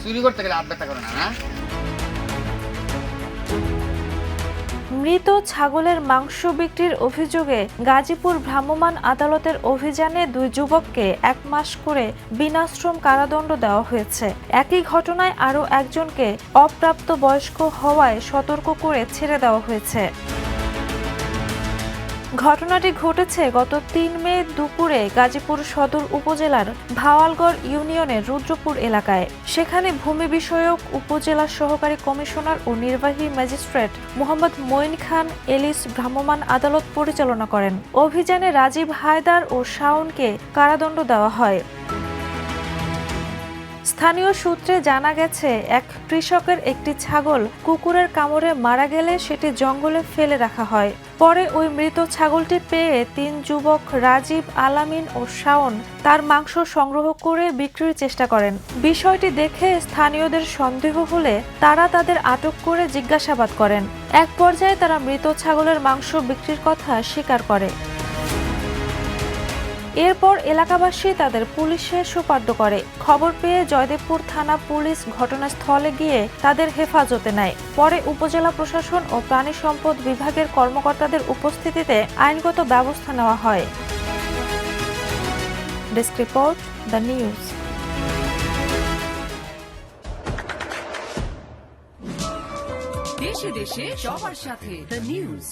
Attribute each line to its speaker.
Speaker 1: চুরি করতে গেলে হাত ব্যথা করে না না?
Speaker 2: মৃত ছাগলের মাংস বিক্রির অভিযোগে গাজীপুর ভ্রাম্যমাণ আদালতের অভিযানে 2 যুবককে 1 মাস করে বিনাশ্রম কারাদণ্ড দেওয়া হয়েছে। একই ঘটনায় আরও একজনকে অপ্রাপ্তবয়স্ক হওয়ায় সতর্ক করে ছেড়ে দেওয়া হয়েছে। ঘটনাটি ঘটেছে গত 3 মে দুপুরে গাজীপুর সদর উপজেলার ভাওয়ালগড় ইউনিয়নের রুদ্রপুর এলাকায়। সেখানে ভূমি বিষয়ক উপজেলা সহকারী কমিশনার ও নির্বাহী ম্যাজিস্ট্রেট মোহাম্মদ মঈন খান এলিস ভ্রাম্যমাণ আদালত পরিচালনা করেন। অভিযানে রাজীব হায়দার ও শাওনকে কারাদণ্ড দেওয়া হয়। স্থানীয় সূত্রে জানা গেছে, এক কৃষকের একটি ছাগল কুকুরের কামড়ে মারা গেলে সেটি জঙ্গলে ফেলে রাখা হয়। পরে ওই মৃত ছাগলটি পেয়ে 3 যুবক রাজীব, আলামিন ও শাওন তার মাংস সংগ্রহ করে বিক্রির চেষ্টা করেন। বিষয়টি দেখে স্থানীয়দের সন্দেহ হলে তারা তাদের আটক করে জিজ্ঞাসাবাদ করেন। এক পর্যায়ে তারা মৃত ছাগলের মাংস বিক্রির কথা স্বীকার করে। এরপর এলাকাবাসী তাদের পুলিশে সোপর্দ করে। খবর পেয়ে জয়দেবপুর থানা পুলিশ ঘটনাস্থলে গিয়ে তাদের হেফাজতে নেয়। পরে উপজেলা প্রশাসন ও প্রাণী সম্পদ বিভাগের কর্মকর্তাদের উপস্থিতিতে আইনগত ব্যবস্থা নেওয়া হয়। Desk report, the news.
Speaker 3: দেশে দেশে সবার সাথে দ্য নিউজ।